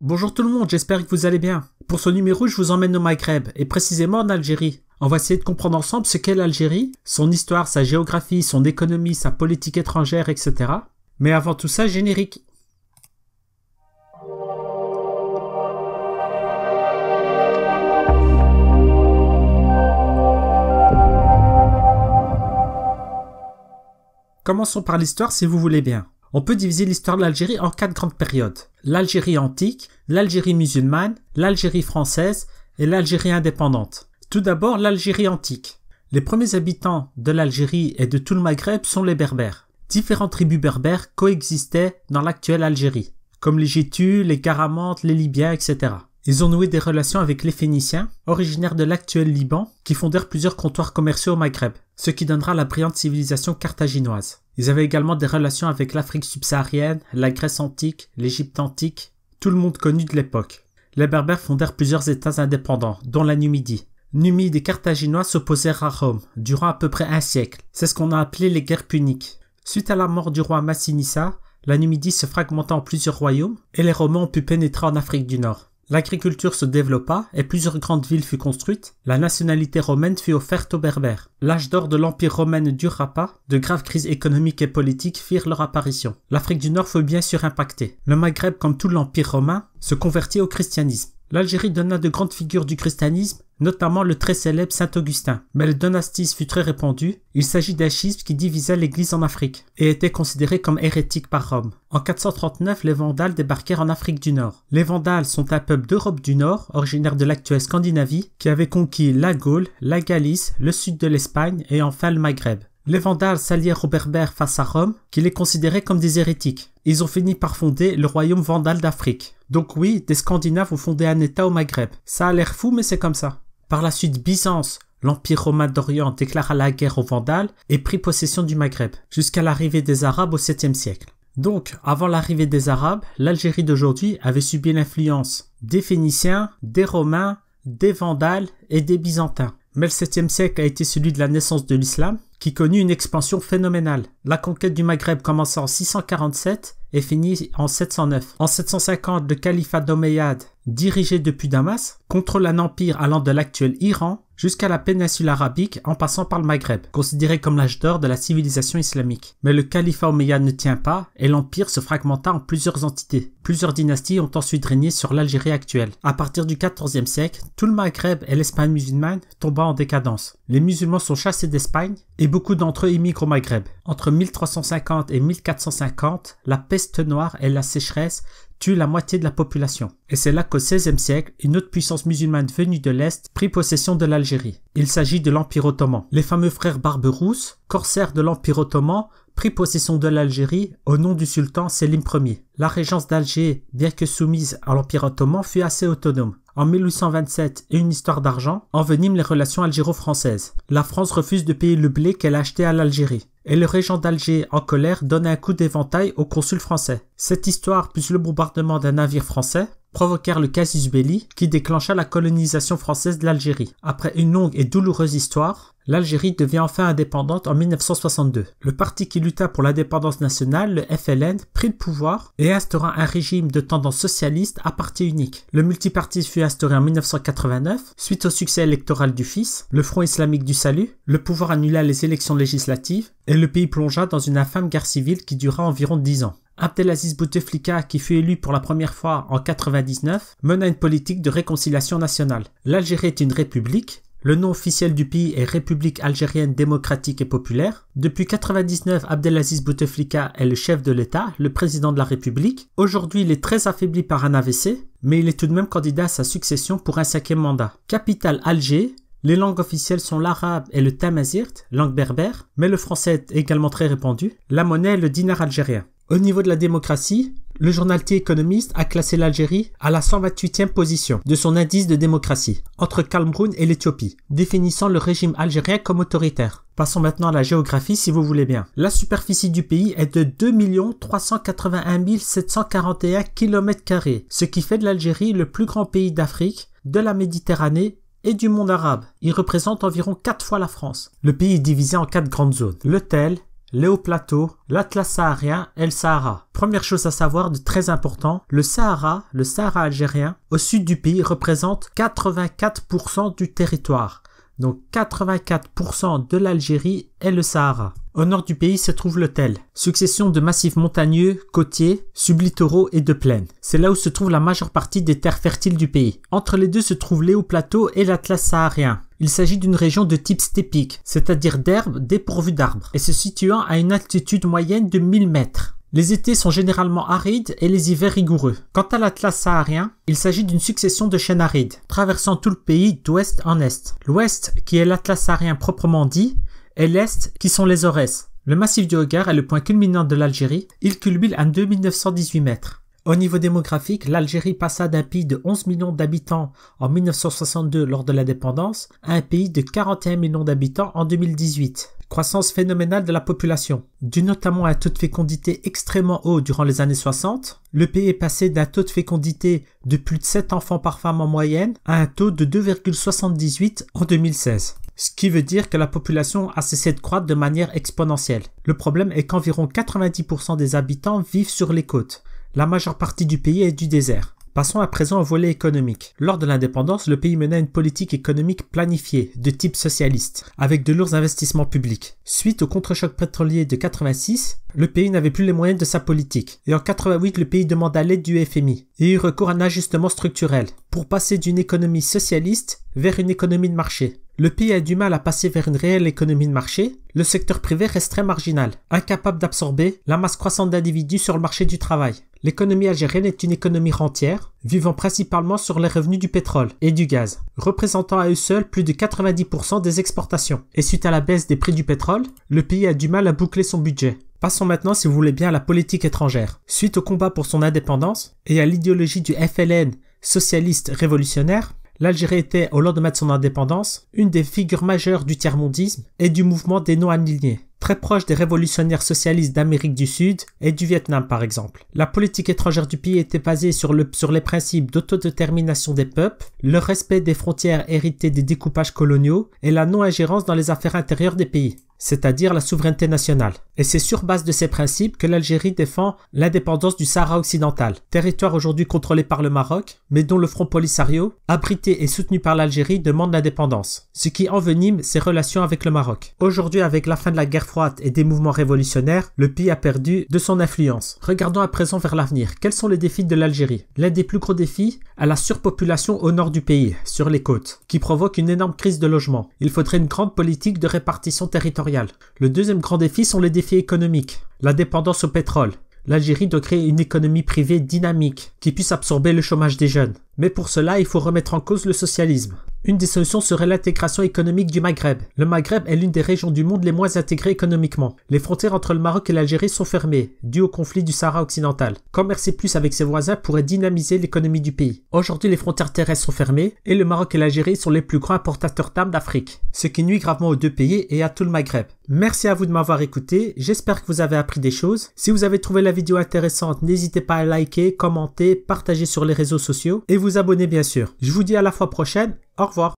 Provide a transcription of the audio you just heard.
Bonjour tout le monde, j'espère que vous allez bien. Pour ce numéro, je vous emmène au Maghreb, et précisément en Algérie. On va essayer de comprendre ensemble ce qu'est l'Algérie, son histoire, sa géographie, son économie, sa politique étrangère, etc. Mais avant tout ça, générique. Commençons par l'histoire si vous voulez bien. On peut diviser l'histoire de l'Algérie en 4 grandes périodes. L'Algérie antique, l'Algérie musulmane, l'Algérie française et l'Algérie indépendante. Tout d'abord, l'Algérie antique. Les premiers habitants de l'Algérie et de tout le Maghreb sont les Berbères. Différentes tribus berbères coexistaient dans l'actuelle Algérie, comme les Gétus, les Garamantes, les Libyens, etc. Ils ont noué des relations avec les Phéniciens, originaires de l'actuel Liban, qui fondèrent plusieurs comptoirs commerciaux au Maghreb, ce qui donnera la brillante civilisation carthaginoise. Ils avaient également des relations avec l'Afrique subsaharienne, la Grèce antique, l'Égypte antique, tout le monde connu de l'époque. Les Berbères fondèrent plusieurs États indépendants, dont la Numidie. Numides et Carthaginois s'opposèrent à Rome, durant à peu près un siècle. C'est ce qu'on a appelé les guerres puniques. Suite à la mort du roi Massinissa, la Numidie se fragmenta en plusieurs royaumes et les Romains ont pu pénétrer en Afrique du Nord. L'agriculture se développa et plusieurs grandes villes furent construites. La nationalité romaine fut offerte aux Berbères. L'âge d'or de l'Empire romain ne durera pas. De graves crises économiques et politiques firent leur apparition. L'Afrique du Nord fut bien sûr impactée. Le Maghreb, comme tout l'Empire romain, se convertit au christianisme. L'Algérie donna de grandes figures du christianisme, notamment le très célèbre Saint-Augustin. Mais le donastisme fut très répandu. Il s'agit d'un schisme qui divisa l'Église en Afrique et était considéré comme hérétique par Rome. En 439, les Vandales débarquèrent en Afrique du Nord. Les Vandales sont un peuple d'Europe du Nord, originaire de l'actuelle Scandinavie, qui avait conquis la Gaule, la Galice, le sud de l'Espagne et enfin le Maghreb. Les Vandales s'allièrent aux Berbères face à Rome, qui les considérait comme des hérétiques. Ils ont fini par fonder le royaume vandale d'Afrique. Donc oui, des Scandinaves ont fondé un État au Maghreb. Ça a l'air fou, mais c'est comme ça. Par la suite, Byzance, l'Empire romain d'Orient, déclara la guerre aux Vandales et prit possession du Maghreb, jusqu'à l'arrivée des Arabes au 7e siècle. Donc, avant l'arrivée des Arabes, l'Algérie d'aujourd'hui avait subi l'influence des Phéniciens, des Romains, des Vandales et des Byzantins. Mais le 7e siècle a été celui de la naissance de l'islam, qui connut une expansion phénoménale. La conquête du Maghreb commença en 647 et finit en 709. En 750, le califat d'Omeyyade, dirigé depuis Damas, contrôle un empire allant de l'actuel Iran jusqu'à la péninsule arabique en passant par le Maghreb, considéré comme l'âge d'or de la civilisation islamique. Mais le califat omeyyade ne tient pas et l'empire se fragmenta en plusieurs entités. Plusieurs dynasties ont ensuite régné sur l'Algérie actuelle. À partir du XIVe siècle, tout le Maghreb et l'Espagne musulmane tomba en décadence. Les musulmans sont chassés d'Espagne et beaucoup d'entre eux immigrent au Maghreb. Entre 1350 et 1450, la peste noire et la sécheresse tuent la moitié de la population. Et c'est là qu'au XVIe siècle, une autre puissance musulmane venue de l'Est prit possession de l'Algérie. Il s'agit de l'Empire ottoman. Les fameux frères Barberousse, corsaires de l'Empire ottoman, prit possession de l'Algérie au nom du sultan Sélim Ier. La régence d'Alger, bien que soumise à l'Empire ottoman, fut assez autonome. En 1827, et une histoire d'argent, enveniment les relations algéro-françaises. La France refuse de payer le blé qu'elle a acheté à l'Algérie. Et le régent d'Alger, en colère, donne un coup d'éventail au consul français. Cette histoire, plus le bombardement d'un navire français, provoquèrent le casus belli qui déclencha la colonisation française de l'Algérie. Après une longue et douloureuse histoire, l'Algérie devient enfin indépendante en 1962. Le parti qui lutta pour l'indépendance nationale, le FLN, prit le pouvoir et instaura un régime de tendance socialiste à parti unique. Le multipartisme fut instauré en 1989, suite au succès électoral du fils, le Front islamique du salut, le pouvoir annula les élections législatives et le pays plongea dans une infâme guerre civile qui dura environ 10 ans. Abdelaziz Bouteflika, qui fut élu pour la première fois en 1999, mena une politique de réconciliation nationale. L'Algérie est une république. Le nom officiel du pays est République algérienne démocratique et populaire. Depuis 1999, Abdelaziz Bouteflika est le chef de l'État, le président de la République. Aujourd'hui, il est très affaibli par un AVC, mais il est tout de même candidat à sa succession pour un 5e mandat. Capitale Alger. Les langues officielles sont l'arabe et le tamazirt, langue berbère, mais le français est également très répandu. La monnaie est le dinar algérien. Au niveau de la démocratie, le journal The Economist a classé l'Algérie à la 128e position de son indice de démocratie, entre Cameroun et l'Éthiopie, définissant le régime algérien comme autoritaire. Passons maintenant à la géographie si vous voulez bien. La superficie du pays est de 2 381 741 km², ce qui fait de l'Algérie le plus grand pays d'Afrique, de la Méditerranée et du monde arabe. Il représente environ 4 fois la France. Le pays est divisé en 4 grandes zones. Le Tel, les hauts plateaux, l'Atlas saharien et le Sahara. Première chose à savoir de très important, le Sahara algérien, au sud du pays représente 84% du territoire. Donc 84% de l'Algérie est le Sahara. Au nord du pays se trouve le Tell, succession de massifs montagneux, côtiers, sublittoraux et de plaines. C'est là où se trouve la majeure partie des terres fertiles du pays. Entre les deux se trouvent les hauts plateaux et l'Atlas saharien. Il s'agit d'une région de type stépique, c'est-à-dire d'herbes dépourvues d'arbres, et se situant à une altitude moyenne de 1000 mètres. Les étés sont généralement arides et les hivers rigoureux. Quant à l'Atlas saharien, il s'agit d'une succession de chaînes arides, traversant tout le pays d'ouest en est. L'ouest, qui est l'Atlas saharien proprement dit, et l'est, qui sont les Aurès. Le massif du Hogar est le point culminant de l'Algérie. Il culmine à 2918 mètres. Au niveau démographique, l'Algérie passa d'un pays de 11 millions d'habitants en 1962 lors de l'indépendance à un pays de 41 millions d'habitants en 2018. Croissance phénoménale de la population. Dû notamment à un taux de fécondité extrêmement haut durant les années 60, le pays est passé d'un taux de fécondité de plus de 7 enfants par femme en moyenne à un taux de 2,78 en 2016. Ce qui veut dire que la population a cessé de croître de manière exponentielle. Le problème est qu'environ 90% des habitants vivent sur les côtes. La majeure partie du pays est du désert. Passons à présent au volet économique. Lors de l'indépendance, le pays menait une politique économique planifiée, de type socialiste, avec de lourds investissements publics. Suite au contre-choc pétrolier de 86, le pays n'avait plus les moyens de sa politique. Et en 88, le pays demanda l'aide du FMI et eut recours à un ajustement structurel pour passer d'une économie socialiste vers une économie de marché. Le pays a du mal à passer vers une réelle économie de marché. Le secteur privé reste très marginal, incapable d'absorber la masse croissante d'individus sur le marché du travail. L'économie algérienne est une économie rentière, vivant principalement sur les revenus du pétrole et du gaz, représentant à eux seuls plus de 90% des exportations. Et suite à la baisse des prix du pétrole, le pays a du mal à boucler son budget. Passons maintenant, si vous voulez bien, à la politique étrangère. Suite au combat pour son indépendance et à l'idéologie du FLN socialiste révolutionnaire, l'Algérie était, au lendemain de son indépendance, une des figures majeures du tiers-mondisme et du mouvement des non-alignés, très proche des révolutionnaires socialistes d'Amérique du Sud et du Vietnam par exemple. La politique étrangère du pays était basée sur les principes d'autodétermination des peuples, le respect des frontières héritées des découpages coloniaux et la non-ingérence dans les affaires intérieures des pays, c'est-à-dire la souveraineté nationale. Et c'est sur base de ces principes que l'Algérie défend l'indépendance du Sahara occidental, territoire aujourd'hui contrôlé par le Maroc, mais dont le Front Polisario, abrité et soutenu par l'Algérie, demande l'indépendance, ce qui envenime ses relations avec le Maroc. Aujourd'hui, avec la fin de la guerre froide et des mouvements révolutionnaires, le pays a perdu de son influence. Regardons à présent vers l'avenir. Quels sont les défis de l'Algérie? L'un des plus gros défis est la surpopulation au nord du pays, sur les côtes, qui provoque une énorme crise de logement. Il faudrait une grande politique de répartition territoriale. Le deuxième grand défi sont les défis économiques. La dépendance au pétrole. L'Algérie doit créer une économie privée dynamique qui puisse absorber le chômage des jeunes. Mais pour cela, il faut remettre en cause le socialisme. Une des solutions serait l'intégration économique du Maghreb. Le Maghreb est l'une des régions du monde les moins intégrées économiquement. Les frontières entre le Maroc et l'Algérie sont fermées, dû au conflit du Sahara occidental. Commercer plus avec ses voisins pourrait dynamiser l'économie du pays. Aujourd'hui, les frontières terrestres sont fermées et le Maroc et l'Algérie sont les plus grands importateurs d'armes d'Afrique, ce qui nuit gravement aux deux pays et à tout le Maghreb. Merci à vous de m'avoir écouté, j'espère que vous avez appris des choses. Si vous avez trouvé la vidéo intéressante, n'hésitez pas à liker, commenter, partager sur les réseaux sociaux et vous abonner bien sûr. Je vous dis à la fois prochaine, au revoir.